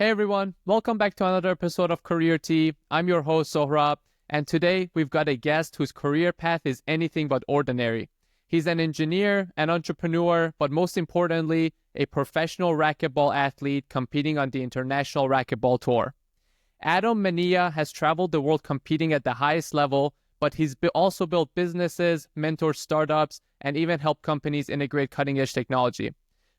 Hey everyone, welcome back to another episode of Career Tea. I'm your host Sohrab, and today we've got a guest whose career path is anything but ordinary. He's an engineer, an entrepreneur, but most importantly, a professional racquetball athlete competing on the International Racquetball Tour. Adam Manilla has traveled the world competing at the highest level, but he's also built businesses, mentored startups, and even helped companies integrate cutting-edge technology.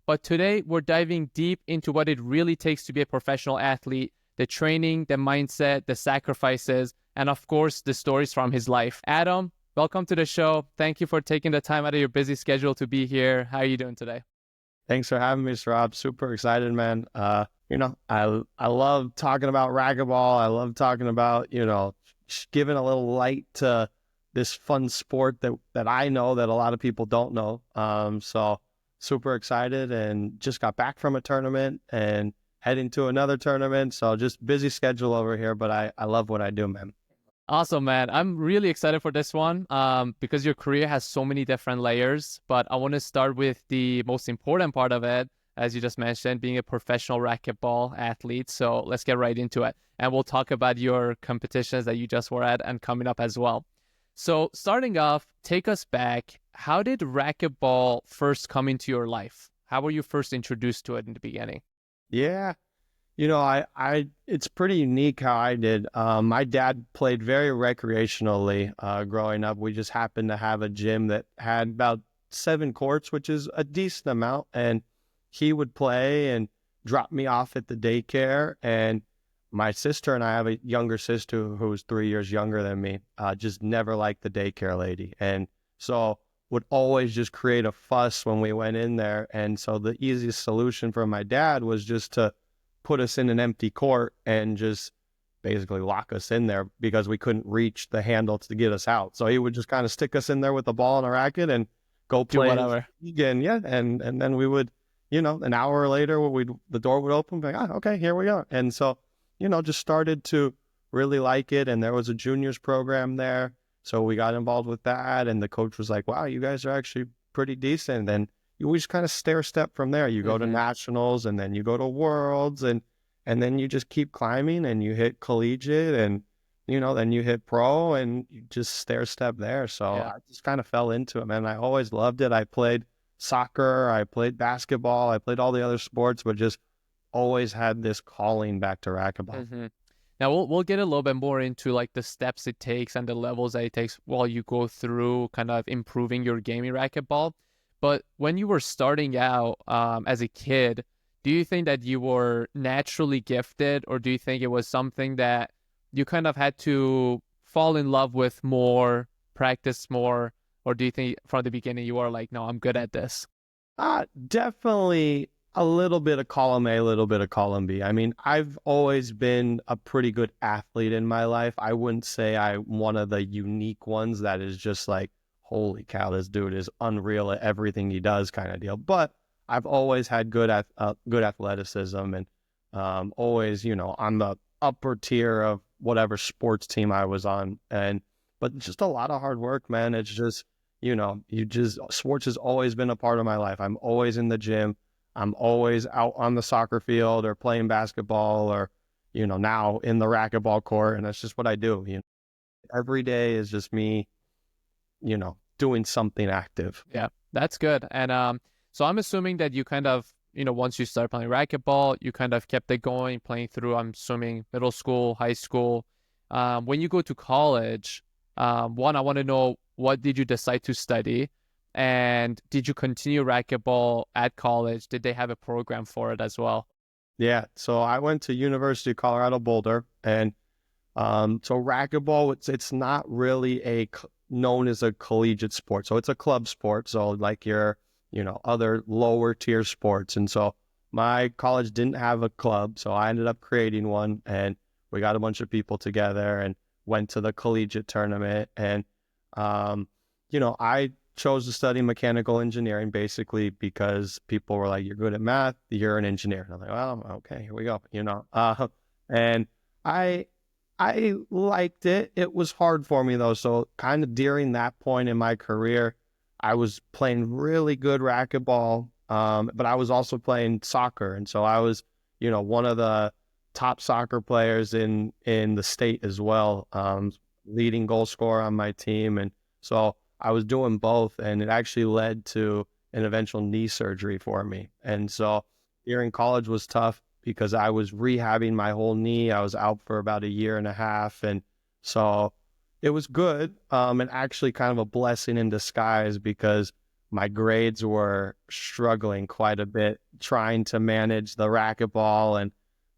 But today, we're diving deep into what it really takes to be a professional athlete, the training, the mindset, the sacrifices, and of course, the stories from his life. Adam, welcome to the show. Thank you for taking the time out of your busy schedule to be here. How are you doing today? Thanks for having me, Sohrab. Super excited, man. I love talking about racquetball. I love talking about, giving a little light to this fun sport that I know that a lot of people don't know. So super excited and just got back from a tournament and heading to another tournament. So just busy schedule over here, but I love what I do, man. Awesome, man. I'm really excited for this one because your career has so many different layers. But I want to start with the most important part of it, as you just mentioned, being a professional racquetball athlete. So let's get right into it. And we'll talk about your competitions that you just were at and coming up as well. So starting off, take us back. How did racquetball first come into your life? How were you first introduced to it in the beginning? Yeah. It's pretty unique how I did. My dad played very recreationally growing up. We just happened to have a gym that had about 7 courts, which is a decent amount. And he would play and drop me off at the daycare. And my sister and I have a younger sister who's 3 years younger than me, just never liked the daycare lady. And so would always just create a fuss when we went in there. And so the easiest solution for my dad was just to put us in an empty court and just basically lock us in there because we couldn't reach the handle to get us out. So he would just kind of stick us in there with the ball and a racket and go Do play whatever. again. Yeah. And then we would, an hour later the door would open, like, okay, here we are. And so, just started to really like it. And there was a juniors program there. So we got involved with that. And the coach was like, wow, you guys are actually pretty decent. And we just kind of stair step from there. You go to nationals and then you go to worlds and then you just keep climbing and you hit collegiate and, then you hit pro and you just stair step there. So Yeah. I just kind of fell into it, man. I always loved it. I played soccer, I played basketball, I played all the other sports, but just always had this calling back to racquetball. Now we'll get a little bit more into like the steps it takes and the levels that it takes while you go through kind of improving your gaming racquetball. But when you were starting out as a kid, do you think that you were naturally gifted, or do you think it was something that you kind of had to fall in love with more, practice more, or do you think from the beginning you were like, no, I'm good at this? Definitely a little bit of column A, a little bit of column B. I mean, I've always been a pretty good athlete in my life. I wouldn't say I'm one of the unique ones that is just like, holy cow, this dude is unreal at everything he does kind of deal. But I've always had good athleticism and always, on the upper tier of whatever sports team I was on. But just a lot of hard work, man. It's just, sports has always been a part of my life. I'm always in the gym. I'm always out on the soccer field or playing basketball or, now in the racquetball court. And that's just what I do. Every day is just me, doing something active. Yeah, that's good. And so I'm assuming that you kind of, once you start playing racquetball, you kind of kept it going, playing through, I'm assuming, middle school, high school. When you go to college, one, I want to know, what did you decide to study? And did you continue racquetball at college? Did they have a program for it as well? Yeah. So I went to University of Colorado Boulder, and so racquetball, it's not really known as a collegiate sport. So it's a club sport. So like your, other lower tier sports. And so my college didn't have a club. So I ended up creating one, and we got a bunch of people together and went to the collegiate tournament. And, I chose to study mechanical engineering basically because people were like, you're good at math, you're an engineer. And I'm like, well, okay, here we go, and I liked it. It was hard for me though. So kind of during that point in my career, I was playing really good racquetball, but I was also playing soccer. And so I was, one of the top soccer players in the state as well, leading goal scorer on my team. And so I was doing both, and it actually led to an eventual knee surgery for me. And so here in college was tough because I was rehabbing my whole knee. I was out for about a year and a half. And so it was good, and actually kind of a blessing in disguise because my grades were struggling quite a bit trying to manage the racquetball and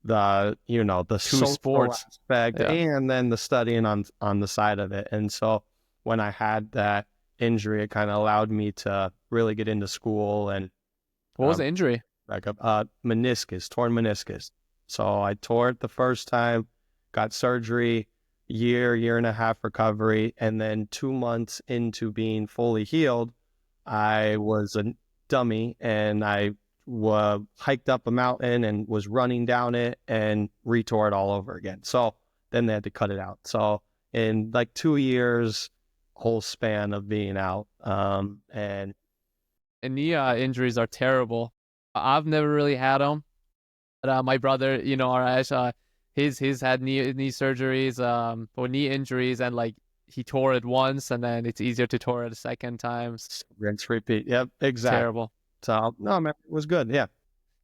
the Two social sports. aspect Yeah. and then the studying on the side of it. And so when I had that injury, it kind of allowed me to really get into school and What was the injury? back up, meniscus, torn meniscus. So I tore it the first time, got surgery, year and a half recovery, and then 2 months into being fully healed, I was a dummy and I hiked up a mountain and was running down it and retore it all over again. So then they had to cut it out. So in like 2 years, whole span of being out, and And knee injuries are terrible. I've never really had them. But my brother, Arash, he's had knee surgeries, or knee injuries, and like he tore it once, and then it's easier to tore it a second time. rinse, repeat. Yep, exactly. Terrible. So no, man, it was good. Yeah.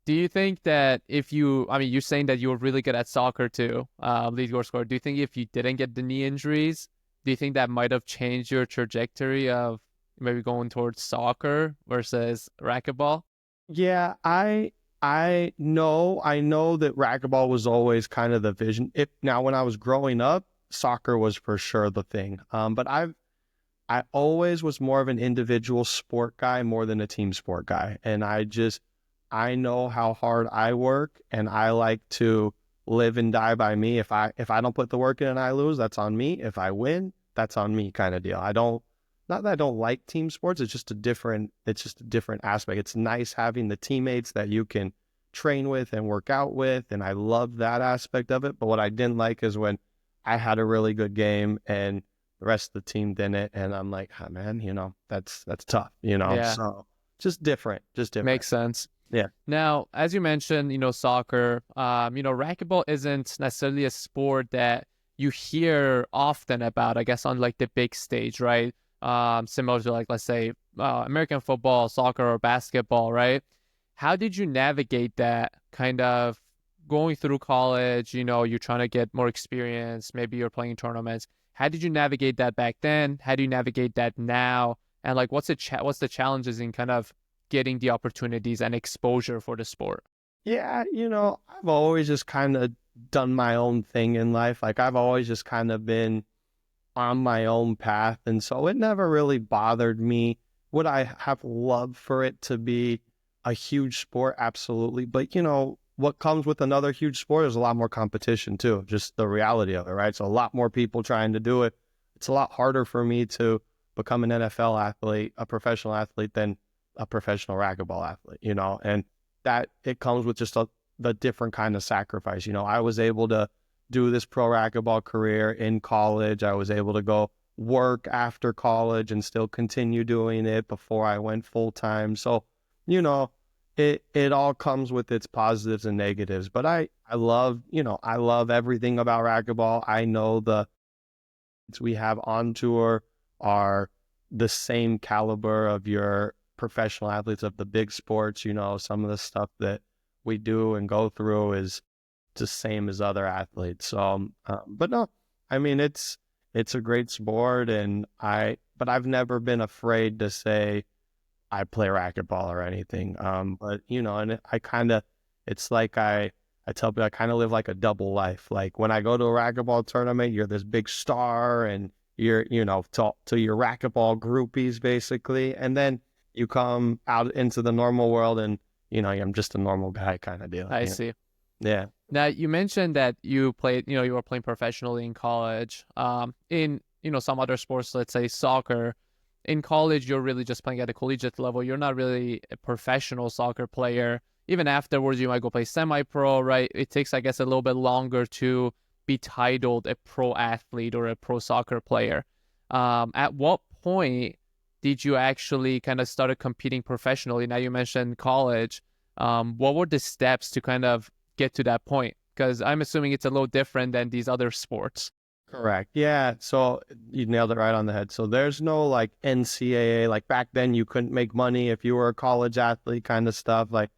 Do you think that you're saying that you were really good at soccer too, lead goal scorer. Do you think if you didn't get the knee injuries, do you think that might have changed your trajectory of maybe going towards soccer versus racquetball? Yeah, I know that racquetball was always kind of the vision. Now when I was growing up, soccer was for sure the thing. But I always was more of an individual sport guy more than a team sport guy. And I know how hard I work, and I like to live and die by me. If I don't put the work in and I lose, that's on me. If I win, that's on me kind of deal. Not that I don't like team sports, it's just a different aspect. It's nice having the teammates that you can train with and work out with, and I love that aspect of it. But what I didn't like is when I had a really good game and the rest of the team didn't, and I'm like, oh, man, that's tough, Yeah. So just different. Makes sense. Yeah. Now, as you mentioned, soccer, racquetball isn't necessarily a sport that you hear often about, I guess, on like the big stage, right? Similar to like, let's say, American football, soccer, or basketball, right? How did you navigate that kind of going through college? You're trying to get more experience. Maybe you're playing tournaments. How did you navigate that back then? How do you navigate that now? And like, what's the challenges in kind of getting the opportunities and exposure for the sport? Yeah, I've always just kind of done my own thing in life. Like I've always just kind of been on my own path. And so it never really bothered me. Would I have loved for it to be a huge sport? Absolutely. But what comes with another huge sport is a lot more competition too. Just the reality of it, right? So a lot more people trying to do it. It's a lot harder for me to become an NFL athlete, a professional athlete, than a professional racquetball athlete, and that it comes with just the different kind of sacrifice. I was able to do this pro racquetball career in college. I was able to go work after college and still continue doing it before I went full time. So, it all comes with its positives and negatives, but I love everything about racquetball. I know the we have on tour are the same caliber of your professional athletes of the big sports. Some of the stuff that we do and go through is the same as other athletes. So, but no, I mean, it's a great sport, but I've never been afraid to say I play racquetball or anything. But and it's like I tell people I kind of live like a double life. Like when I go to a racquetball tournament, you're this big star and you're, to your racquetball groupies basically. And then you come out into the normal world and, I'm just a normal guy kind of deal. I see. Yeah. Now, you mentioned that you played, you were playing professionally in college. In, some other sports, let's say soccer, in college, you're really just playing at a collegiate level. You're not really a professional soccer player. Even afterwards, you might go play semi-pro, right? It takes, I guess, a little bit longer to be titled a pro athlete or a pro soccer player. At what point did you actually kind of started competing professionally? Now you mentioned college. What were the steps to kind of get to that point? Because I'm assuming it's a little different than these other sports. Correct. Yeah. So you nailed it right on the head. So there's no like NCAA, like back then you couldn't make money if you were a college athlete kind of stuff. Like,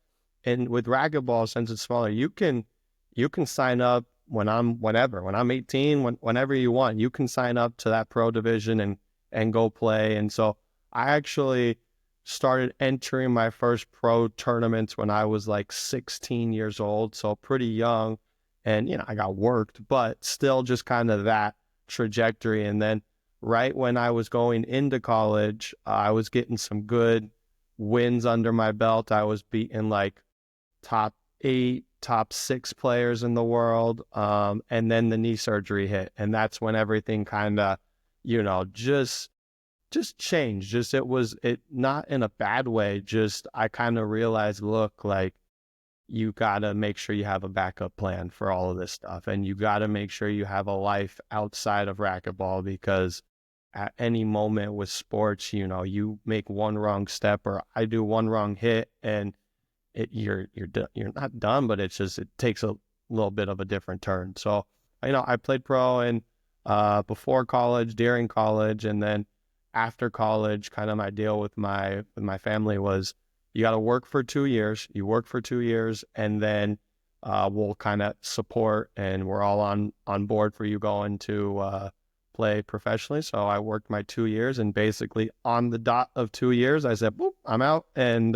and with racquetball, since it's smaller, you can sign up when I'm 18, whenever you want, you can sign up to that pro division and go play. And so I actually started entering my first pro tournaments when I was like 16 years old. So pretty young. And, I got worked, but still just kind of that trajectory. And then right when I was going into college, I was getting some good wins under my belt. I was beating like top 8, top 6 players in the world. And then the knee surgery hit. And that's when everything kind of, just changed. It not in a bad way. Just I kind of realized, look, like, you got to make sure you have a backup plan for all of this stuff. And you got to make sure you have a life outside of racquetball, because at any moment with sports, you make one wrong step or I do one wrong hit and you're not done, but it takes a little bit of a different turn. So, I played pro and before college, during college, and then after college, kind of my deal with my family was, you got to work for 2 years. You work for 2 years, and then we'll kind of support, and we're all on board for you going to play professionally. So I worked my 2 years, and basically on the dot of 2 years, I said, boop, I'm out, and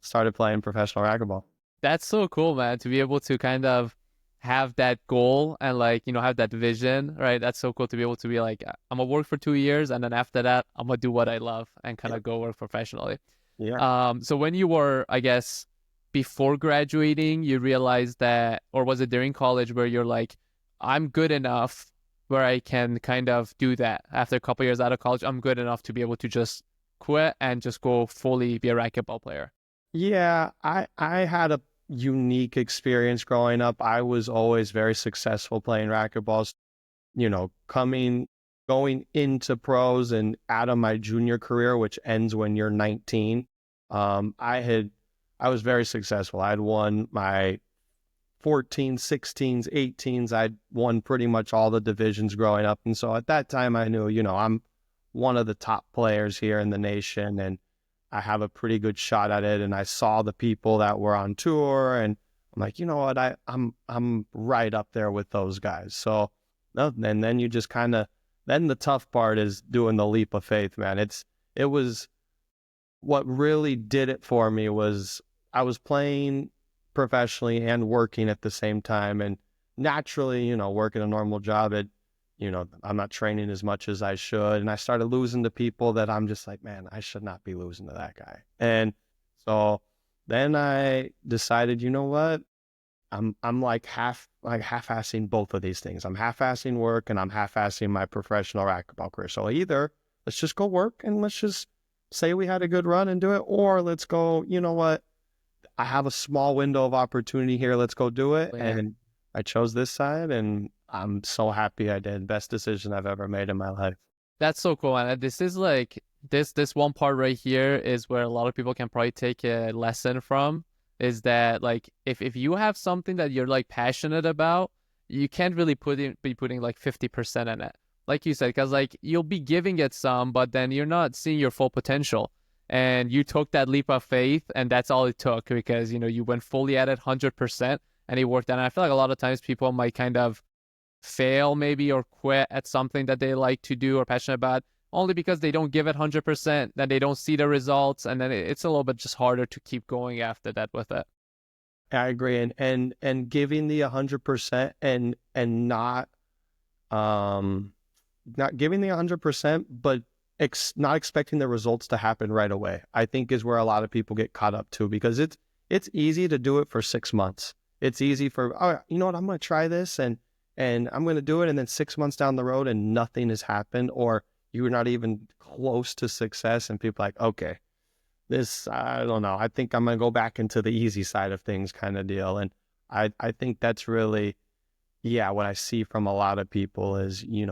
started playing professional racquetball. That's so cool, man, to be able to kind of have that goal and like, have that vision, right? That's so cool to be able to be like, I'm gonna work for 2 years, and then after that, I'm gonna do what I love and kind of go work professionally. Yeah. So when you were, I guess, before graduating, you realized that, or was it during college where you're like, I'm good enough where I can kind of do that after a couple years out of college? I'm good enough to be able to just quit and just go fully be a racquetball player. Yeah, I had a unique experience growing up. I was always very successful playing racquetballs, going into pros and out of my junior career, which ends when you're 19. I was very successful. I'd won my 14s, 16s, 18s. I'd won pretty much all the divisions growing up. And so at that time I knew, I'm one of the top players here in the nation and I have a pretty good shot at it. And I saw the people that were on tour and I'm like, you know what, I'm right up there with those guys. So and then you just then the tough part is doing the leap of faith, man. It was what really did it for me was I was playing professionally and working at the same time. And naturally, working a normal job, I'm not training as much as I should. And I started losing to people that I'm just like, man, I should not be losing to that guy. And so then I decided, you know what? I'm like half-assing both of these things. I'm half-assing work and I'm half-assing my professional racquetball career. So either let's just go work and let's just say we had a good run and do it, or let's go, you know what? I have a small window of opportunity here. Let's go do it. Yeah. And I chose this side and I'm so happy I did. Best decision I've ever made in my life. That's so cool. And this is like, this one part right here is where a lot of people can probably take a lesson from, is that like, if you have something that you're like passionate about, you can't really be putting like 50% in it. Like you said, because like you'll be giving it some, but then you're not seeing your full potential. And you took that leap of faith, and that's all it took, because you went fully at it 100%, and it worked out. And I feel like a lot of times people might kind of fail maybe or quit at something that they like to do or passionate about only because they don't give it 100%, then they don't see the results, and then it's a little bit just harder to keep going after that with it. I agree. And giving the 100% and not giving the 100%, but not expecting the results to happen right away, I think is where a lot of people get caught up too, because it's easy to do it for 6 months. It's easy for, oh, you know what, I'm going to try this and I'm going to do it. And then 6 months down the road and nothing has happened, or you're not even close to success. And people are like, okay, this, I don't know. I think I'm going to go back into the easy side of things kind of deal. And I think that's really, yeah, what I see from a lot of people is, you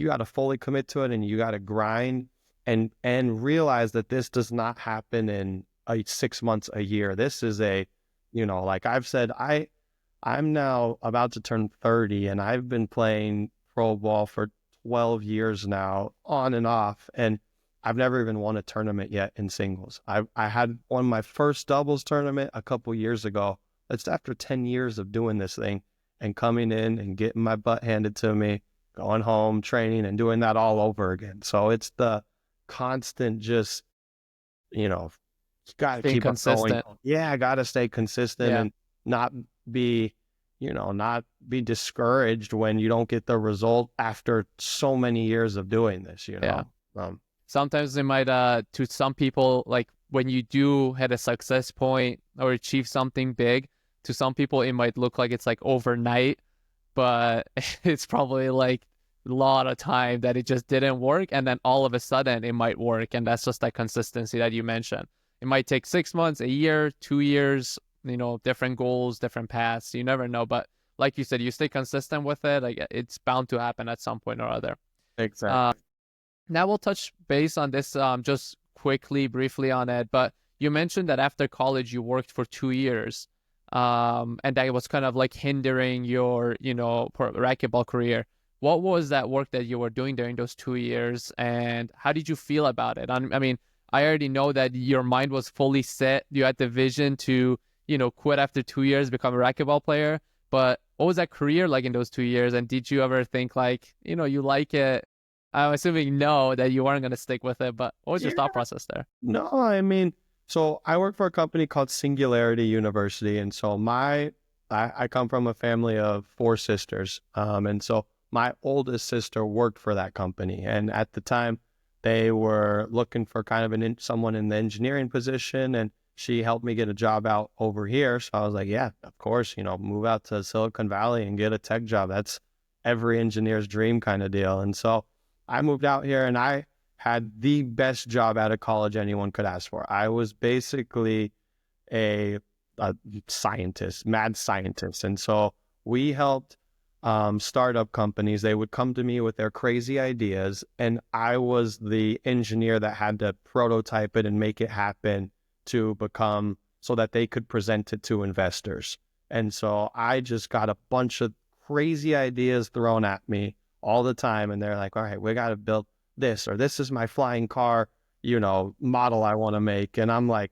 gotta fully commit to it and you gotta grind and realize that this does not happen in 6 months, a year. This is like I've said, I'm now about to turn 30 and I've been playing pro ball for 12 years now, on and off. And I've never even won a tournament yet in singles. I had won my first doubles tournament a couple years ago. That's after 10 years of doing this thing and coming in and getting my butt handed to me, going home, training, and doing that all over again. So it's the constant just, you know, you got to Being keep on going. consistent. Yeah, I got to stay consistent Yeah. and not be, not be discouraged when you don't get the result after so many years of doing this, Yeah. Um, Sometimes they might to some people, like when you do hit a success point or achieve something big, to some people it might look like it's like overnight, but it's probably like a lot of time that it just didn't work, and then all of a sudden it might work. And that's just that consistency that you mentioned. It might take 6 months, a year, 2 years, different goals, different paths, you never know. But like you said, you stay consistent with it, like it's bound to happen at some point or other. uh, exactly. Now we'll touch base on this just quickly, briefly on it. But you mentioned that after college you worked for 2 years, and that was kind of like hindering your, racquetball career. What was that work that you were doing during those 2 years, and how did you feel about it? I mean, I already know that your mind was fully set. You had the vision to, quit after 2 years, become a racquetball player. But what was that career like in those 2 years? And did you ever think like, you like it? I'm assuming no, that you weren't going to stick with it, but what was your thought Yeah. process there? No, I mean, so I work for a company called Singularity University. And so I come from a family of four sisters. And so my oldest sister worked for that company. And at the time, they were looking for kind of someone in the engineering position. And she helped me get a job out over here. So I was like, yeah, of course, move out to Silicon Valley and get a tech job. That's every engineer's dream kind of deal. And so I moved out here and I had the best job out of college anyone could ask for. I was basically a, a scientist, mad scientist. And so we helped startup companies. They would come to me with their crazy ideas, and I was the engineer that had to prototype it and make it happen to become so that they could present it to investors. And so I just got a bunch of crazy ideas thrown at me all the time. And they're like, all right, we got to build this, or this is my flying car, model I want to make. And I'm like,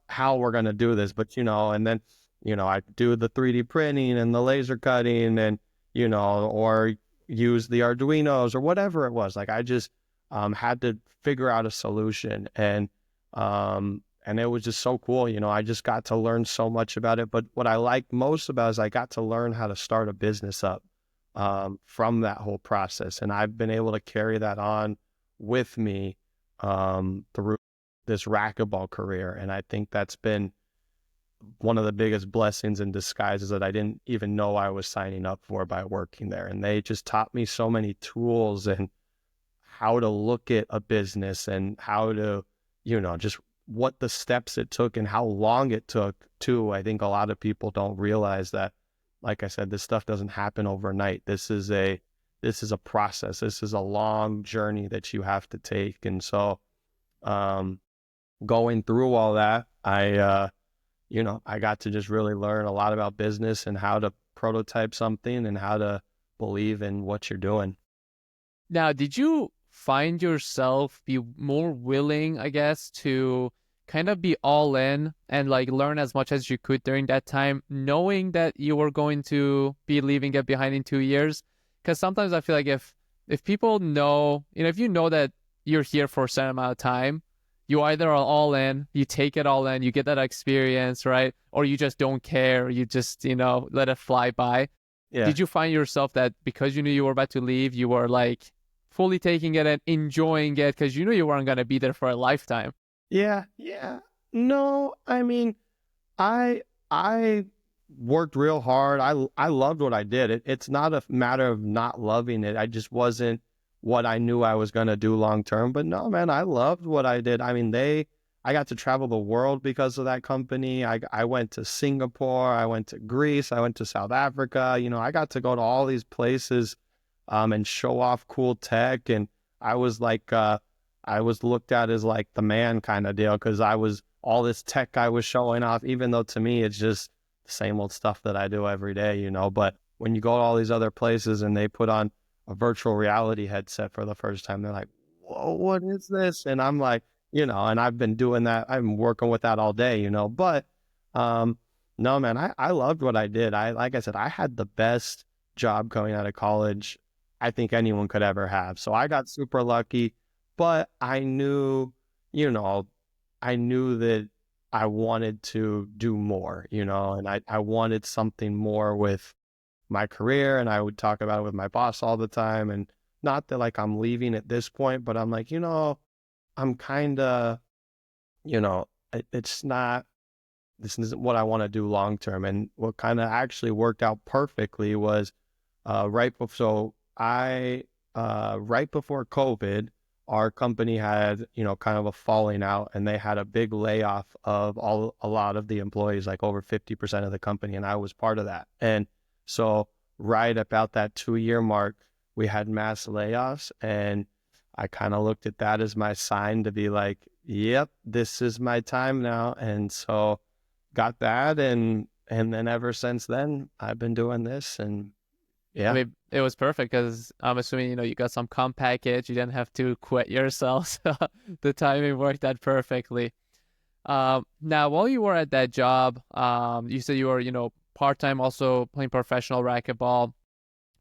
how we're going to do this? But, and then, I do the 3D printing and the laser cutting and, or use the Arduinos or whatever it was. Like I just had to figure out a solution. And it was just so cool. I just got to learn so much about it. But what I liked most about it is I got to learn how to start a business up from that whole process. And I've been able to carry that on with me through this racquetball career. And I think that's been one of the biggest blessings in disguise, is that I didn't even know I was signing up for by working there. And they just taught me so many tools and how to look at a business and how to, just what the steps it took and how long it took too. I think a lot of people don't realize that, like I said, this stuff doesn't happen overnight. This is a process. This is a long journey that you have to take. And so, going through all that, I got to just really learn a lot about business and how to prototype something and how to believe in what you're doing. Now, did you find yourself be more willing, I guess, to kind of be all in and like learn as much as you could during that time, knowing that you were going to be leaving it behind in 2 years? Because sometimes I feel like if people know, if you know that you're here for a certain amount of time, you either are all in, you take it all in, you get that experience, right? Or you just don't care, you just, let it fly by. Yeah. Did you find yourself that because you knew you were about to leave, you were like fully taking it and enjoying it because you knew you weren't going to be there for a lifetime? Yeah. Yeah. No, I mean, I worked real hard. I loved what I did. It's not a matter of not loving it. I just wasn't what I knew I was going to do long term. But no, man, I loved what I did. I mean, I got to travel the world because of that company. I went to Singapore, I went to Greece, I went to South Africa. I got to go to all these places and show off cool tech. And I was like, I was looked at as like the man kind of deal because I was all this tech I was showing off, even though to me it's just, the same old stuff that I do every day, you know. But when you go to all these other places and they put on a virtual reality headset for the first time, they're like, whoa, what is this? And I'm like, you know, and I've been doing that. I'm working with that all day, you know. But no, man, I loved what I did. Like I said, I had the best job coming out of college I think anyone could ever have. So I got super lucky, but I knew, you know, I knew that I wanted to do more, you know, and I wanted something more with my career, and I would talk about it with my boss all the time. And not that like I'm leaving at this point, but I'm like, you know, I'm kind of, you know, it's not, this isn't what I want to do long term. And what kind of actually worked out perfectly was right before, so I, right before COVID, our company had, you know, kind of a falling out, and they had a big layoff of a lot of the employees, like over 50% of the company. And I was part of that. And so right about that 2 year mark, we had mass layoffs, and I kind of looked at that as my sign to be like, yep, this is my time now. And so got that. And then ever since then, I've been doing this. And I yeah. mean, it was perfect because I'm assuming, you know, you got some comp package. You didn't have to quit yourself. So the timing worked out perfectly. Now, while you were at that job, you said you were, you know, part-time also playing professional racquetball.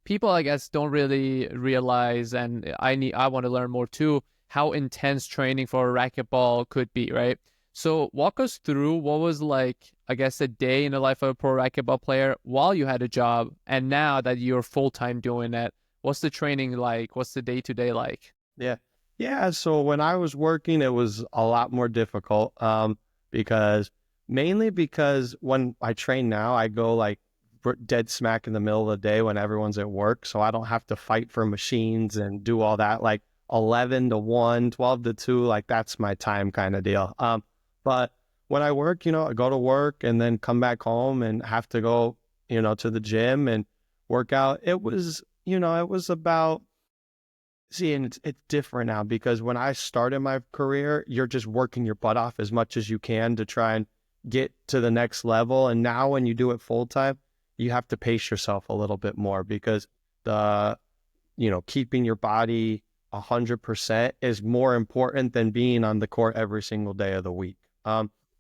People, I guess, don't really realize, and I want to learn more too, how intense training for racquetball could be, right? So walk us through what was like, I guess, a day in the life of a pro racquetball player while you had a job, and now that you're full-time doing it. What's the training like? What's the day-to-day like? Yeah. Yeah. So when I was working, it was a lot more difficult, because mainly because when I train now, I go like dead smack in the middle of the day when everyone's at work. So I don't have to fight for machines and do all that, like 11 to 1, 12 to 2, like that's my time kind of deal. But when I work, you know, I go to work and then come back home and have to go, you know, to the gym and work out. It was, you know, it was about, see, and it's different now, because when I started my career, you're just working your butt off as much as you can to try and get to the next level. And now when you do it full time, you have to pace yourself a little bit more, because the, you know, keeping your body 100% is more important than being on the court every single day of the week.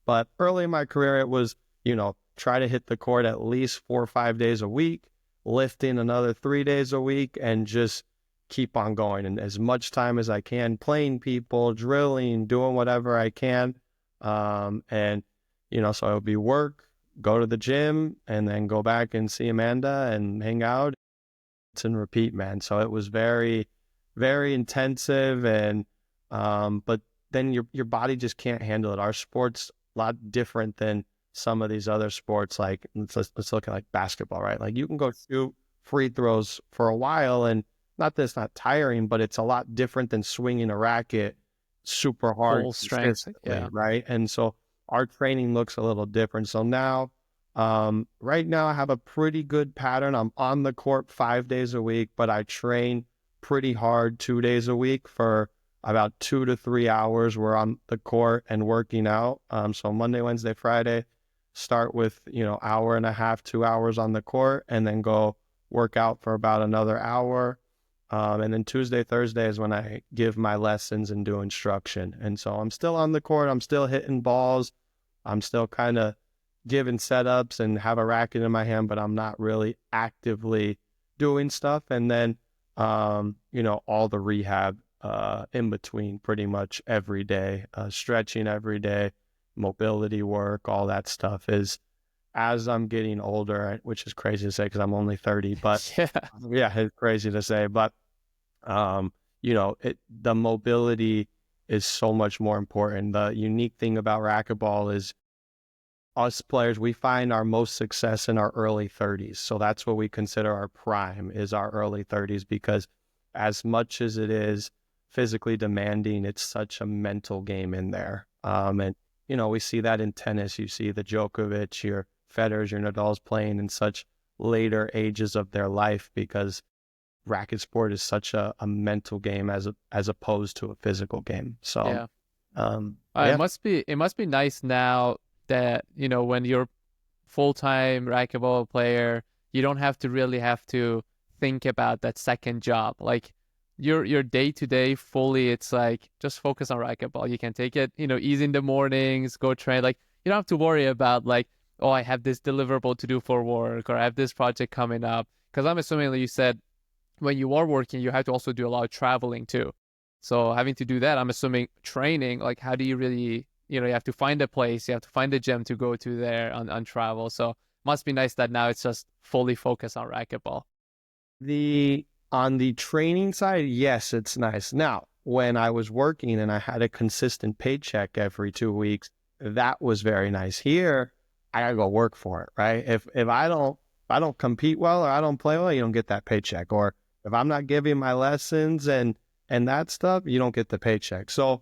But early in my career, it was, you know, try to hit the court at least 4 or 5 days a week, lifting another 3 days a week, and just keep on going. And as much time as I can, playing people, drilling, doing whatever I can. And, you know, so it would be work, go to the gym, and then go back and see Amanda and hang out. It's and repeat, man. So it was very, very intensive. And, but then your body just can't handle it. Our sport's a lot different than some of these other sports. Like let's look at like basketball, right? Like you can go shoot free throws for a while, and not that it's not tiring, but it's a lot different than swinging a racket super hard Full strength. consistently, Yeah. right? And so our training looks a little different. So now, right now I have a pretty good pattern. I'm on the court 5 days a week, but I train pretty hard 2 days a week for about 2 to 3 hours. We're on the court and working out. So Monday, Wednesday, Friday, start with, you know, hour and a half, 2 hours on the court, and then go work out for about another hour. And then Tuesday, Thursday is when I give my lessons and do instruction. And so I'm still on the court. I'm still hitting balls. I'm still kind of giving setups and have a racket in my hand, but I'm not really actively doing stuff. And then, you know, all the rehab in between pretty much every day, stretching every day, mobility work, all that stuff is as I'm getting older, which is crazy to say because I'm only 30, but Yeah. yeah, it's crazy to say. But you know, the mobility is so much more important. The unique thing about racquetball is us players, we find our most success in our early 30s. So that's what we consider our prime, is our early 30s, because as much as it is physically demanding, it's such a mental game in there. And, you know, we see that in tennis. You see the Djokovic, your Federers, your Nadals playing in such later ages of their life, because racket sport is such a mental game as opposed to a physical game. So, Yeah. It yeah, must be nice now that, you know, when you're full-time racquetball player, you don't have to really have to think about that second job. Like your day-to-day fully, it's like just focus on racquetball. You can take it, easy in the mornings, go train. Like you don't have to worry about like, oh, I have this deliverable to do for work, or I have this project coming up. Because I'm assuming, like you said, when you are working, you have to also do a lot of traveling too. So having to do that, I'm assuming training, like how do you really, you have to find a place, you have to find a gym to go to there on travel. So must be nice that now it's just fully focused on racquetball. On the training side, yes, it's nice. Now, when I was working and I had a consistent paycheck every 2 weeks, that was very nice. Here, I gotta go work for it, right? If I don't compete well or I don't play well, you don't get that paycheck. Or if I'm not giving my lessons and that stuff, you don't get the paycheck. So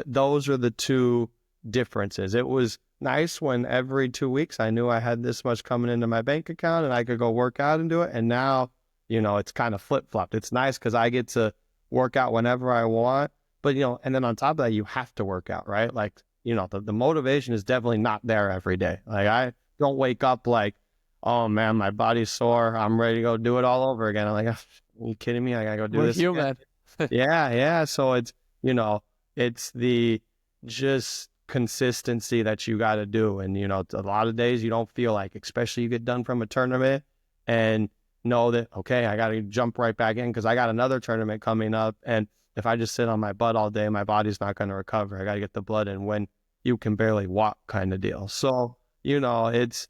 those are the two differences. It was nice when every 2 weeks I knew I had this much coming into my bank account and I could go work out and do it. And now, it's kind of flip-flopped. It's nice because I get to work out whenever I want. But, and then on top of that, you have to work out, right? Like, the motivation is definitely not there every day. Like I don't wake up like, oh man, my body's sore. I'm ready to go do it all over again. I'm like, are you kidding me? I gotta go do this. We're human. Yeah. So it's, it's the just consistency that you got to do. And, a lot of days you don't feel like, especially you get done from a tournament and know that, okay, I got to jump right back in because I got another tournament coming up. And if I just sit on my butt all day, my body's not going to recover. I got to get the blood in when you can barely walk kind of deal. So, it's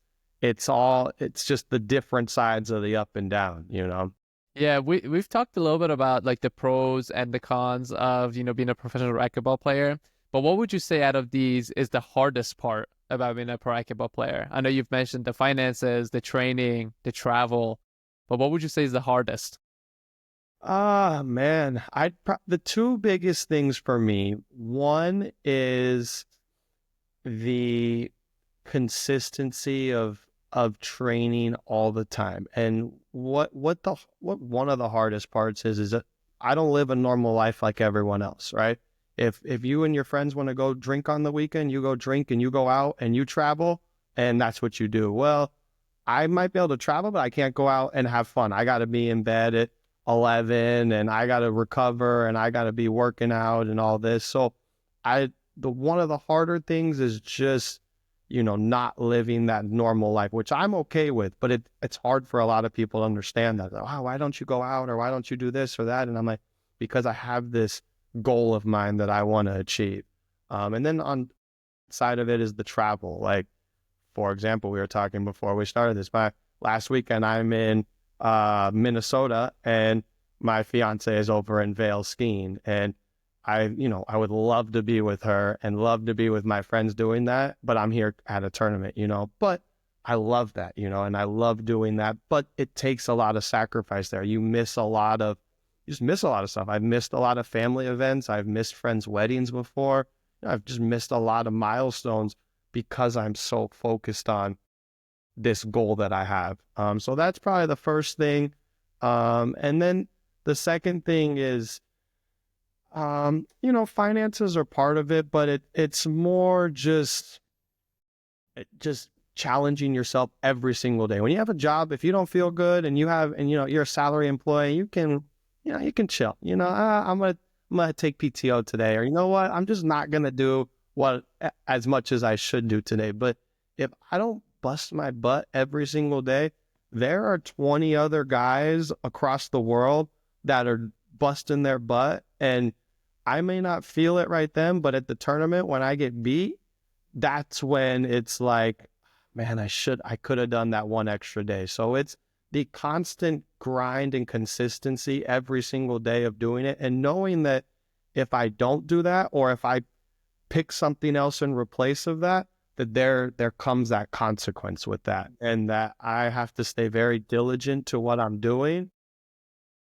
just the different sides of the up and down, Yeah, we've talked a little bit about like the pros and the cons of, being a professional racquetball player. But what would you say out of these is the hardest part about being a pro racquetball player? I know you've mentioned the finances, the training, the travel, but what would you say is the hardest? Man, the two biggest things for me, one is the consistency of training all the time. And what one of the hardest parts is that I don't live a normal life like everyone else, right? If you and your friends want to go drink on the weekend, you go drink and you go out and you travel and that's what you do. Well, I might be able to travel, but I can't go out and have fun. I got to be in bed at 11 and I got to recover and I got to be working out and all this. So one of the harder things is just, not living that normal life, which I'm okay with, but it's hard for a lot of people to understand that. Oh, why don't you go out or why don't you do this or that? And I'm like, because I have this goal of mine that I want to achieve. And then on side of it is the travel. Like, for example, we were talking before we started this, last weekend I'm in Minnesota and my fiance is over in Vail skiing. And I would love to be with her and love to be with my friends doing that, but I'm here at a tournament, but I love that, and I love doing that, but it takes a lot of sacrifice there. You just miss a lot of stuff. I've missed a lot of family events. I've missed friends' weddings before. I've just missed a lot of milestones because I'm so focused on this goal that I have. So that's probably the first thing. And then the second thing is, finances are part of it, but it's more just challenging yourself every single day. When you have a job, if you don't feel good and you're a salary employee, you can chill. I'm gonna take PTO today, or you know what, I'm just not gonna do as much as I should do today. But if I don't bust my butt every single day, there are 20 other guys across the world that are busting their butt, and I may not feel it right then, but at the tournament when I get beat, that's when it's like, man, I could have done that one extra day. So it's the constant grind and consistency every single day of doing it, and knowing that if I don't do that, or if I pick something else in replace of that, that there comes that consequence with that, and that I have to stay very diligent to what I'm doing.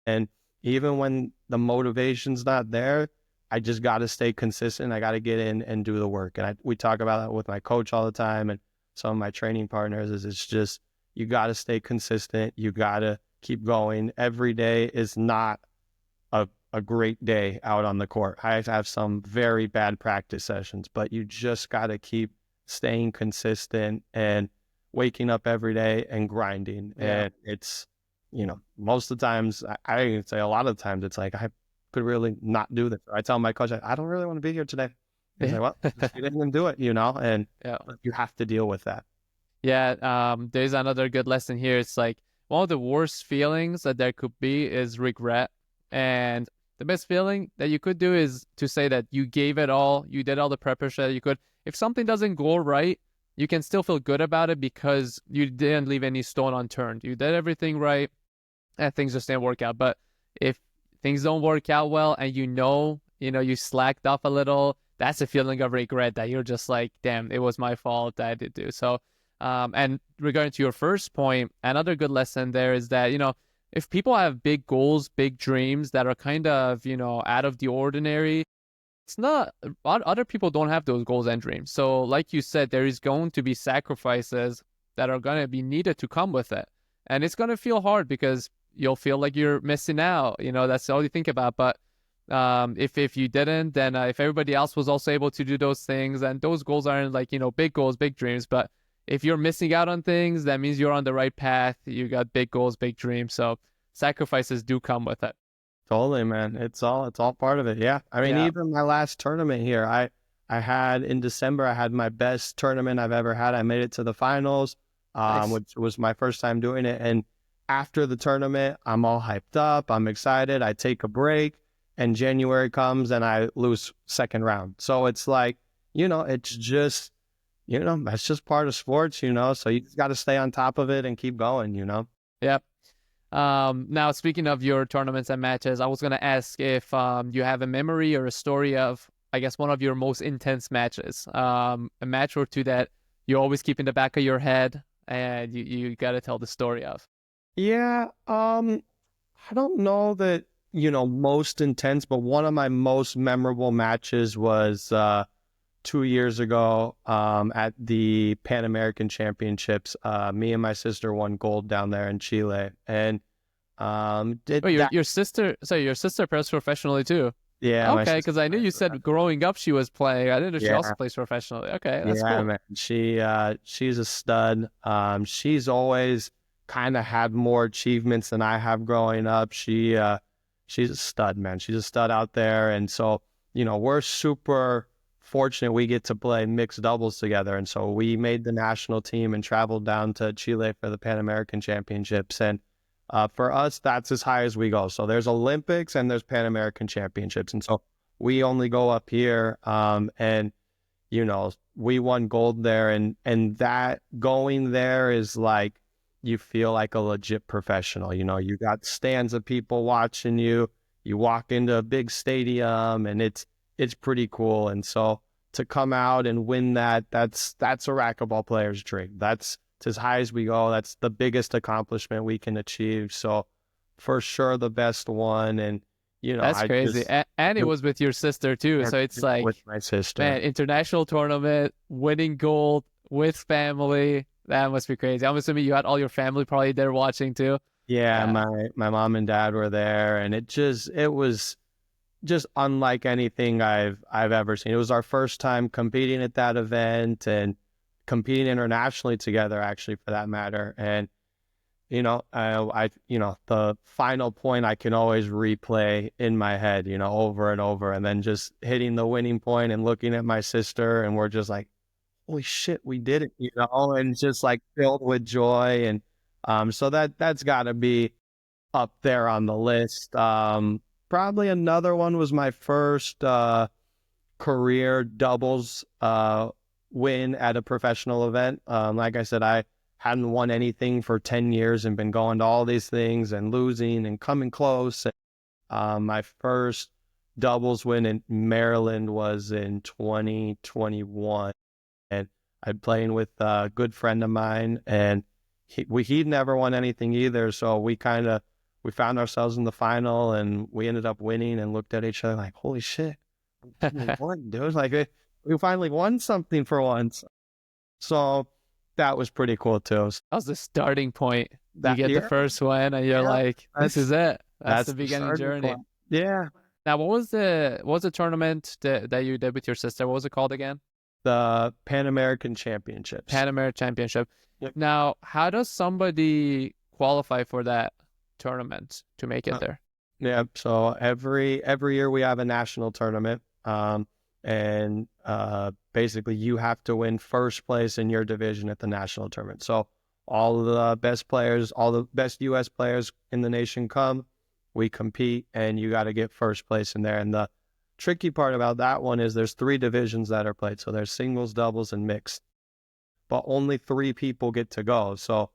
And even when the motivation's not there, I just got to stay consistent. I got to get in and do the work. And we talk about that with my coach all the time and some of my training partners. It's just, you got to stay consistent. You got to keep going. Every day is not a great day out on the court. I have some very bad practice sessions, but you just got to keep staying consistent. And waking up every day and grinding. Yeah. And it's, most of the times, I can say a lot of the times, it's like, I could really not do this. I tell my coach, I don't really want to be here today. He's like, well, just get in and do it, and Yeah. you have to deal with that. Yeah, there's another good lesson here. It's like one of the worst feelings that there could be is regret. And the best feeling that you could do is to say that you gave it all, you did all the preparation that you could. If something doesn't go right, you can still feel good about it because you didn't leave any stone unturned. You did everything right and things just didn't work out. But if things don't work out well and you slacked off a little, that's a feeling of regret that you're just like, damn, it was my fault that I did do. So and regarding to your first point, another good lesson there is that, if people have big goals, big dreams that are kind of, out of the ordinary, it's not, other people don't have those goals and dreams. So like you said, there is going to be sacrifices that are going to be needed to come with it. And it's going to feel hard because you'll feel like you're missing out. That's all you think about. But if you didn't, then if everybody else was also able to do those things, and those goals aren't like, big goals, big dreams, but if you're missing out on things, that means you're on the right path. You got big goals, big dreams. So sacrifices do come with it. Totally, man. It's all part of it. Yeah. I mean, even my last tournament here, I had in December, I had my best tournament I've ever had. I made it to the finals, Nice. which was my first time doing it. And after the tournament, I'm all hyped up. I'm excited. I take a break, and January comes and I lose second round. So it's like, it's just, that's just part of sports, so you just got to stay on top of it and keep going, Yep. Now, speaking of your tournaments and matches, I was going to ask if you have a memory or a story of, I guess, one of your most intense matches, a match or two that you always keep in the back of your head and you got to tell the story of. Yeah. I don't know that, most intense, but one of my most memorable matches was 2 years ago at the Pan American Championships. Me and my sister won gold down there in Chile. And your sister plays professionally too? Yeah. Okay, because I knew you said growing up she was playing. I didn't know she also plays professionally. Okay, that's cool. Man. She's a stud. She's always kind of had more achievements than I have growing up. She's a stud, man. She's a stud out there. And so, we're super fortunate we get to play mixed doubles together. And so we made the national team and traveled down to Chile for the Pan American Championships. And for us, that's as high as we go. So there's Olympics and there's Pan American Championships. And so we only go up here. And, we won gold there. And that going there is like, you feel like a legit professional. You got stands of people watching you. You walk into a big stadium and it's pretty cool. And so to come out and win that's a racquetball player's dream. It's as high as we go. That's the biggest accomplishment we can achieve. So for sure the best one. And, that's crazy. And it was with your sister too. So it's like, with my sister, man, international tournament, winning gold with family. That must be crazy. I'm assuming you had all your family probably there watching too. Yeah. My mom and dad were there, and it was just unlike anything I've ever seen. It was our first time competing at that event and competing internationally together, actually, for that matter. And, the final point I can always replay in my head, over and over, and then just hitting the winning point and looking at my sister, and we're just like, holy shit, we did it, and just like filled with joy. And so that's got to be up there on the list. Probably another one was my first career doubles win at a professional event. Like I said, I hadn't won anything for 10 years and been going to all these things and losing and coming close. My first doubles win in Maryland was in 2021. And I'm playing with a good friend of mine, and he'd never won anything either. So we found ourselves in the final, and we ended up winning and looked at each other like, holy shit, we won, dude. Like we finally won something for once. So that was pretty cool too. That was the starting point. You get the first one and you're like, this is it. That's the beginning journey. Point. Yeah. Now, what was the tournament that you did with your sister? What was it called again? The Pan American Championships. Pan American Championship. Yep. Now, how does somebody qualify for that tournament to make it there? Yeah, so every year we have a national tournament, and basically you have to win first place in your division at the national tournament. So all the best players, all the best U.S. players in the nation come, we compete, and you got to get first place in there. And the tricky part about that one is there's 3 divisions that are played. So there's singles, doubles, and mixed, but only 3 people get to go. So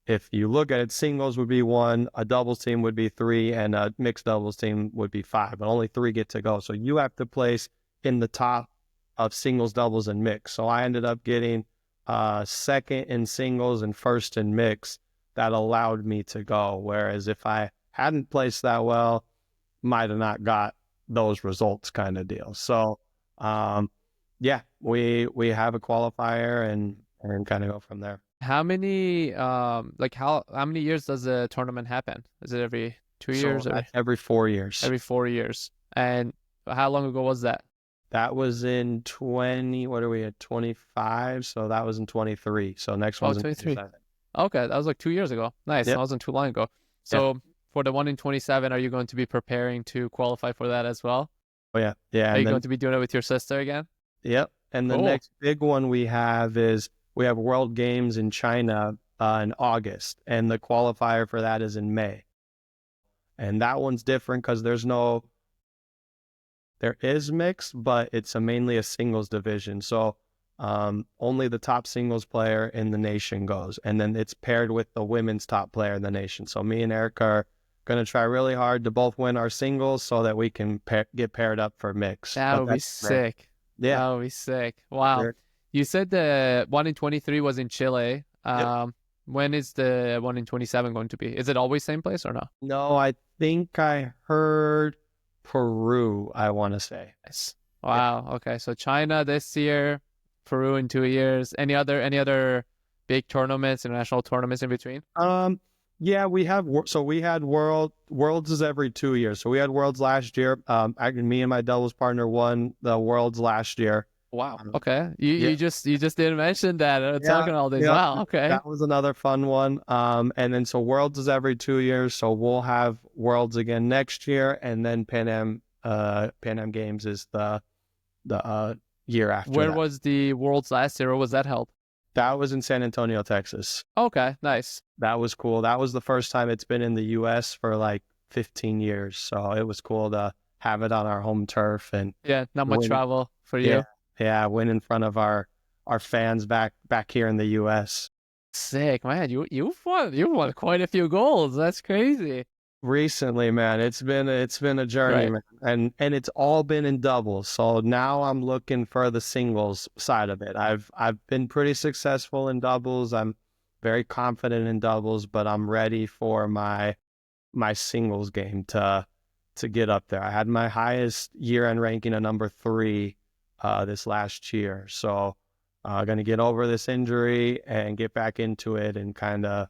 if you look at it, singles would be 1, a doubles team would be 3, and a mixed doubles team would be 5, but only 3 get to go. So you have to place in the top of singles, doubles, and mixed. So I ended up getting second in singles and first in mixed. That allowed me to go. Whereas if I hadn't placed that well, might have not got those results kind of deal. So yeah, we have a qualifier and kind of go from there. How many how many years does the tournament happen? Is it every 2 years or every 4 years? Every 4 years. And how long ago was that? That was in 20, what are we at, 25? So that was in 23. So next one's in 23. 27. Okay, that was like 2 years ago. Nice. Yep. That wasn't too long ago. So for the one in 27, are you going to be preparing to qualify for that as well? Oh, yeah. Yeah. Are you going to be doing it with your sister again? Yep. And the next big one we have is we have World Games in China in August, and the qualifier for that is in May. And that one's different because there is mixed, but it's mainly a singles division. So only the top singles player in the nation goes, and then it's paired with the women's top player in the nation. So me and Eric are going to try really hard to both win our singles so that we can get paired up for mix. That would be sick. Yeah. That would be sick. Wow. Sure. You said the one in 23 was in Chile. Yep. When is the one in 27 going to be? Is it always same place or no? No, I think I heard Peru, I want to say. Yes. Wow. Yeah. Okay. So China this year, Peru in 2 years. Any other big tournaments, international tournaments in between? Yeah, we had Worlds is every 2 years. So we had Worlds last year. Me and my doubles partner won the Worlds last year. Wow. Okay. You just didn't mention that. Talking all this. Yeah. Wow. Okay. That was another fun one. And then so Worlds is every 2 years. So we'll have Worlds again next year, and then Pan Am Games is the year after. Where was the Worlds last year, or was that held? That was in San Antonio, Texas. Okay, nice. That was cool. That was the first time it's been in the U.S. for like 15 years. So it was cool to have it on our home turf. And yeah, not much travel for you. Yeah, win in front of our fans back here in the U.S. Sick, man. You've won quite a few goals. That's crazy. Recently, man, it's been a journey, right, man. And it's all been in doubles. So now I'm looking for the singles side of it. I've been pretty successful in doubles. I'm very confident in doubles, but I'm ready for my singles game to get up there. I had my highest year-end ranking of number 3 this last year. So going to get over this injury and get back into it and kind of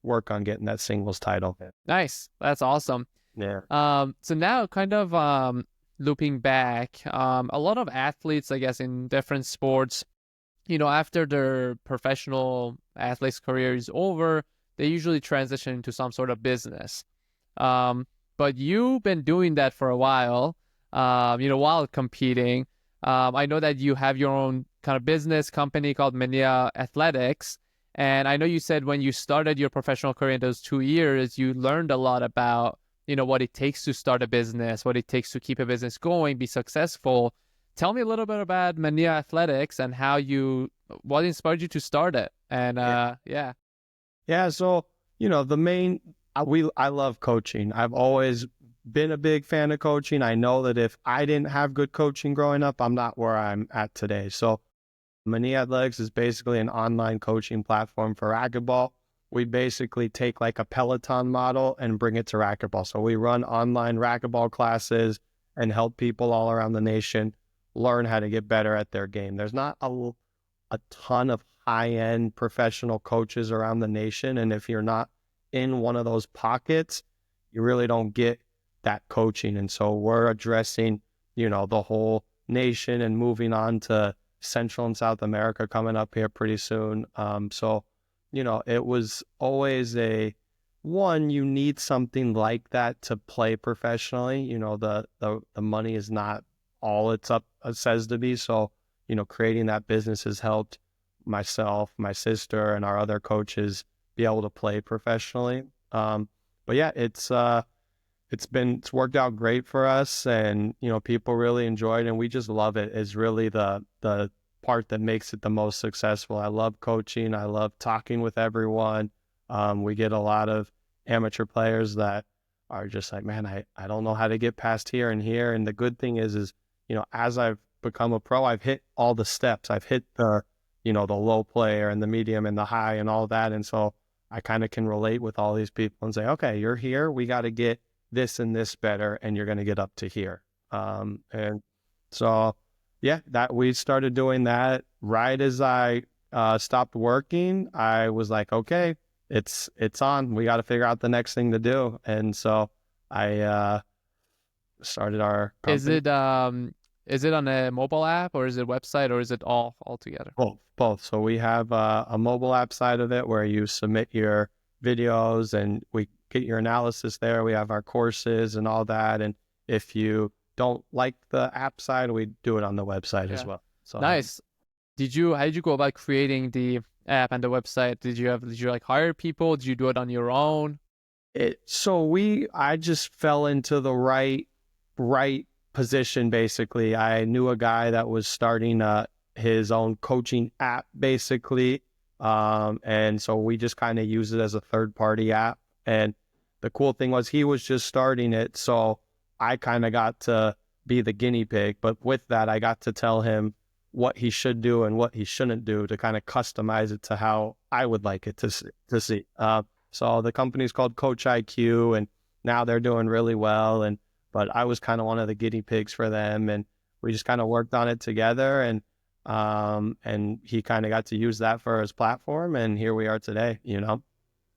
work on getting that singles title. Nice. That's awesome. Yeah. So now kind of looping back, a lot of athletes, I guess, in different sports, after their professional athletes career is over, they usually transition into some sort of business. But you've been doing that for a while, while competing. I know that you have your own kind of business company called Manilla Athletics. And I know you said when you started your professional career in those 2 years, you learned a lot about, what it takes to start a business, what it takes to keep a business going, be successful. Tell me a little bit about Manilla Athletics and what inspired you to start it. And yeah. Yeah. So, I love coaching. I've always been a big fan of coaching. I know that if I didn't have good coaching growing up, I'm not where I'm at today. So Manilla Athletics is basically an online coaching platform for racquetball. We basically take like a Peloton model and bring it to racquetball. So we run online racquetball classes and help people all around the nation learn how to get better at their game. There's not a ton of high-end professional coaches around the nation. And if you're not in one of those pockets, you really don't get that coaching. And so we're addressing, the whole nation and moving on to Central and South America coming up here pretty soon. So, it was always you need something like that to play professionally. The money is not all it says to be. So, creating that business has helped myself, my sister, and our other coaches be able to play professionally. But yeah, it's worked out great for us, and people really enjoy it, and we just love it. Is really the part that makes it the most successful. I love coaching. I love talking with everyone. We get a lot of amateur players that are just like, man, I don't know how to get past here and here. And the good thing is as I've become a pro, I've hit all the steps. I've hit the low player and the medium and the high and all that. And so I kind of can relate with all these people and say, okay, you're here. We got to get this and this better, and you're going to get up to here. And so, yeah, that we started doing that right as I stopped working. I was like, okay, it's on. We got to figure out the next thing to do. And so I started our company. Is it on a mobile app, or is it a website, or is it all together? Both. So we have a mobile app side of it where you submit your videos and we get your analysis there. We have our courses and all that. And if you don't like the app side, we do it on the website as well. So nice. How did you go about creating the app and the website? Did you like hire people? Did you do it on your own? I just fell into the right position. Basically, I knew a guy that was starting his own coaching app, basically. And so we just kind of use it as a third-party app. And the cool thing was he was just starting it, so I kind of got to be the guinea pig. But with that, I got to tell him what he should do and what he shouldn't do to kind of customize it to how I would like it to see. So the company's called Coach IQ, and now they're doing really well. But I was kind of one of the guinea pigs for them, and we just kind of worked on it together. And he kind of got to use that for his platform, and here we are today.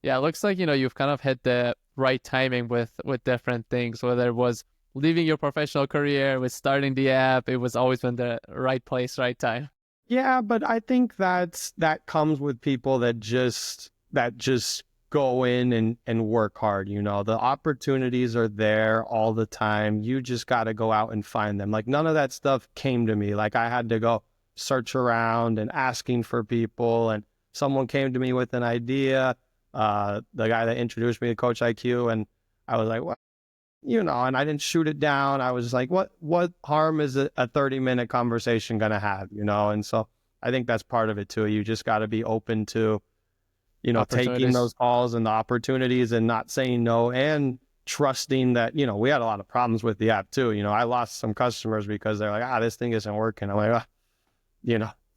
Yeah, it looks like you've kind of hit the right timing with different things. Whether it was leaving your professional career, with starting the app, it was always been the right place, right time. Yeah, but I think that comes with people that just go in and work hard. The opportunities are there all the time. You just got to go out and find them. Like, none of that stuff came to me. Like, I had to go search around and asking for people, and someone came to me with an idea. The guy that introduced me to Coach IQ, and I was like, what? And I didn't shoot it down. I was like, what harm is a 30-minute conversation going to have, And so I think that's part of it too. You just got to be open to, taking those calls and the opportunities and not saying no, and trusting that, we had a lot of problems with the app too. I lost some customers because they're like, this thing isn't working. I'm like,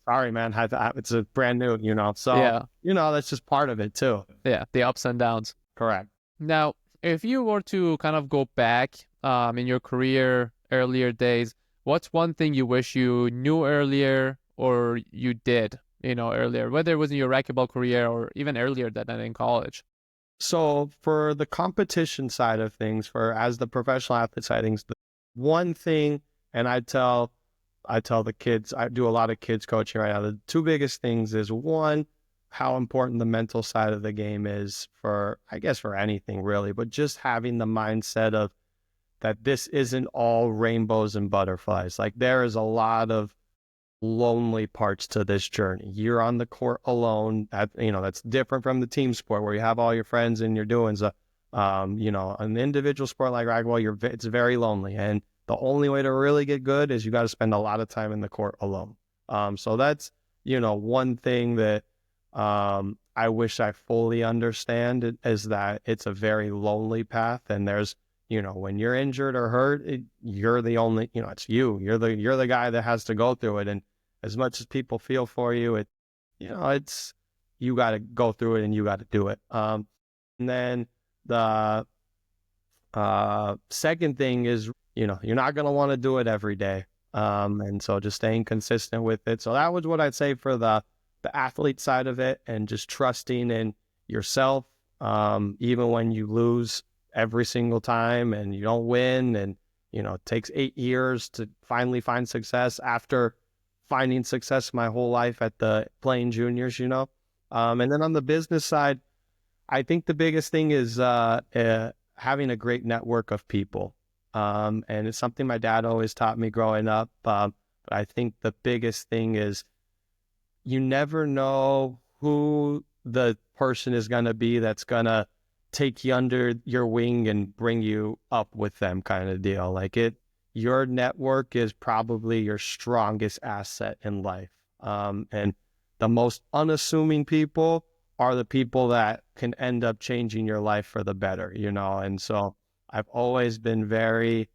sorry, man, it's a brand new, so, yeah. That's just part of it too. Yeah, the ups and downs. Correct. Now, if you were to kind of go back in your career earlier days, what's one thing you wish you knew earlier or you did, earlier, whether it was in your racquetball career or even earlier than that in college? So for the competition side of things, as the professional athlete side of things, the one thing, and I tell the kids, I do a lot of kids coaching right now, the two biggest things is, one, how important the mental side of the game is for anything really, but just having the mindset of that this isn't all rainbows and butterflies. Like, there is a lot of lonely parts to this journey. You're on the court alone. That's different from the team sport where you have all your friends and you're doing so. An individual sport like racquetball, it's very lonely, and the only way to really get good is you got to spend a lot of time in the court alone. So that's one thing that I wish I fully understand is that it's a very lonely path, and there's when you're injured or hurt, you're the only it's you're the guy that has to go through it. And as much as people feel for you, it's you got to go through it and you got to do it. And then the second thing is you're not going to want to do it every day, and so just staying consistent with it. So that was what I'd say for the athlete side of it, and just trusting in yourself, even when you lose every single time and you don't win, and it takes 8 years to finally find success after finding success my whole life at the playing juniors, and then on the business side, I think the biggest thing is having a great network of people. And it's something my dad always taught me growing up. But I think the biggest thing is you never know who the person is going to be that's going to take you under your wing and bring you up with them, kind of deal. Your network is probably your strongest asset in life. And the most unassuming people are the people that can end up changing your life for the better, and so I've always been very,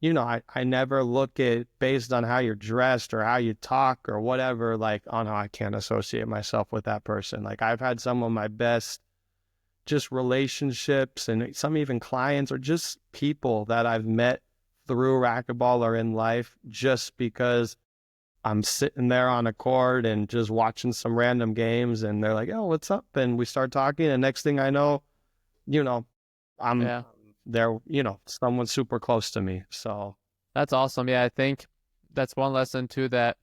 I never look at based on how you're dressed or how you talk or whatever, oh no, I can't associate myself with that person. I've had some of my best just relationships and some even clients or just people that I've met through racquetball or in life just because I'm sitting there on a court and just watching some random games and they're like, oh, what's up? And we start talking and next thing I know, I'm there, someone super close to me. So that's awesome. Yeah, I think that's one lesson too, that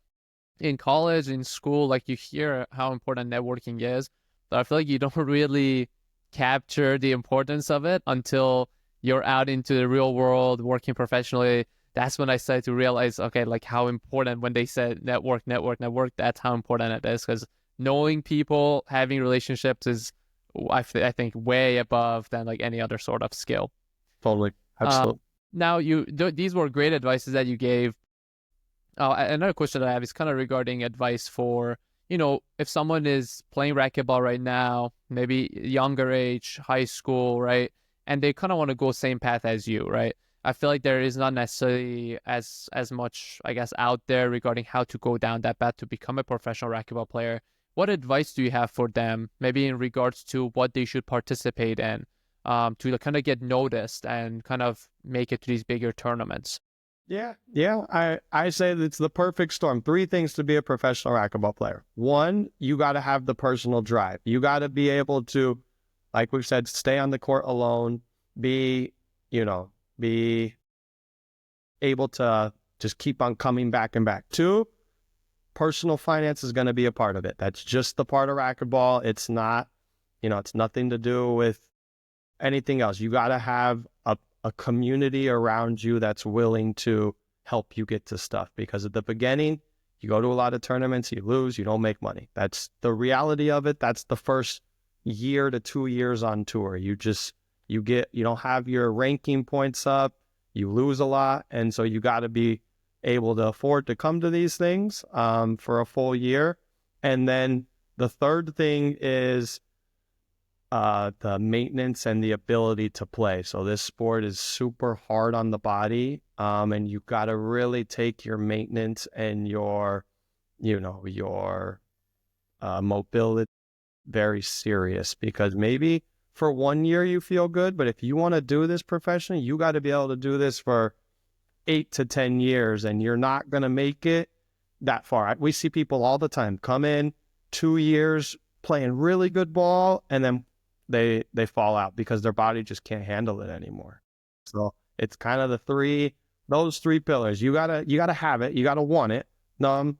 in college, in school, you hear how important networking is, but I feel like you don't really capture the importance of it until you're out into the real world, working professionally. That's when I started to realize, okay, how important, when they said network, that's how important it is. Because knowing people, having relationships is, I think, way above than any other sort of skill. Totally. Absolutely. Now, these were great advices that you gave. Another question that I have is kind of regarding advice for, if someone is playing racquetball right now, maybe younger age, high school, right? And they kind of want to go same path as you, right? I feel like there is not necessarily as much, I guess, out there regarding how to go down that path to become a professional racquetball player. What advice do you have for them, maybe in regards to what they should participate in, to kind of get noticed and kind of make it to these bigger tournaments? Yeah. I say that it's the perfect storm. 3 things to be a professional racquetball player. 1, you got to have the personal drive. You got to be able to, like we've said, stay on the court alone, be able to just keep on coming back and back. 2, personal finance is going to be a part of it. That's just the part of racquetball. It's not, it's nothing to do with anything else. You got to have a community around you that's willing to help you get to stuff, because at the beginning, you go to a lot of tournaments, you lose, you don't make money. That's the reality of it. That's the first year to 2 years on tour. You don't have your ranking points up, you lose a lot. And so you got to be able to afford to come to these things for a full year. And then the third thing is the maintenance and the ability to play. So this sport is super hard on the body, and you've got to really take your maintenance and your mobility very serious, because maybe for 1 year you feel good, but if you want to do this professionally, you got to be able to do this for 8 to 10 years, and you're not going to make it that far. We see people all the time come in 2 years playing really good ball, and then they fall out because their body just can't handle it anymore. So it's kind of those three pillars. You gotta have it. You gotta want it. And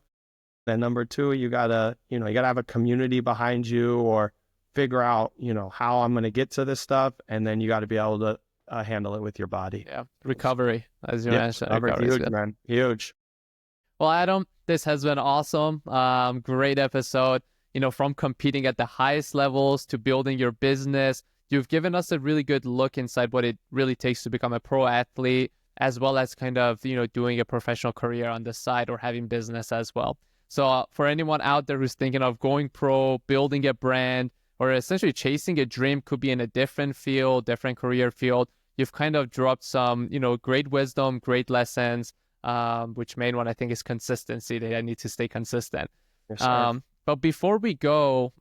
number 2, you gotta have a community behind you, or figure out, how I'm going to get to this stuff. And then you got to be able to handle it with your body. Yeah. Recovery, as you mentioned. Recovery is huge, man. Huge. Well, Adam, this has been awesome. Great episode. From competing at the highest levels to building your business, you've given us a really good look inside what it really takes to become a pro athlete, as well as kind of, doing a professional career on the side or having business as well. So for anyone out there who's thinking of going pro, building a brand, or essentially chasing a dream, could be in a different field, different career field, you've kind of dropped some, great wisdom, great lessons, which main one I think is consistency. That I need to stay consistent. Yes, but before we go,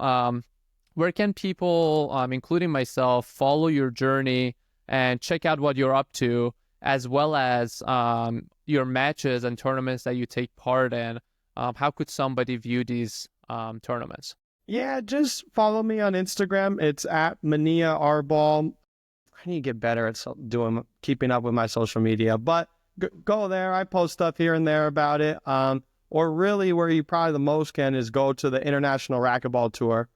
where can people, including myself, follow your journey and check out what you're up to, as well as your matches and tournaments that you take part in? How could somebody view these tournaments? Yeah, just follow me on Instagram. It's at Manilla Arball. I need to get better at keeping up with my social media, but go there. I post stuff here and there about it. or really where you probably the most can is go to the International Racquetball Tour,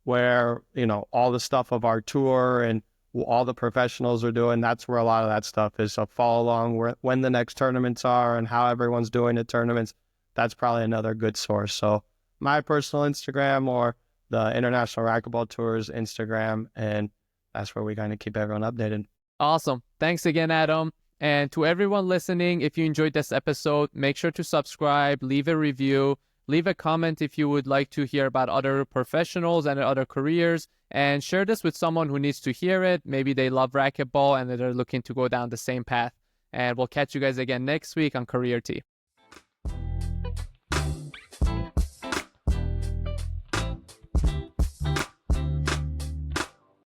where, you know, all the stuff of our tour and all the professionals are doing. That's where a lot of that stuff is. So follow along when the next tournaments are and how everyone's doing at tournaments. That's probably another good source. So my personal Instagram or the International Racquetball Tour's Instagram, and that's where we kind of keep everyone updated. Awesome. Thanks again, Adam. And to everyone listening, if you enjoyed this episode, make sure to subscribe, leave a review, leave a comment if you would like to hear about other professionals and other careers, and share this with someone who needs to hear it. Maybe they love racquetball and they're looking to go down the same path. And we'll catch you guys again next week on Career T.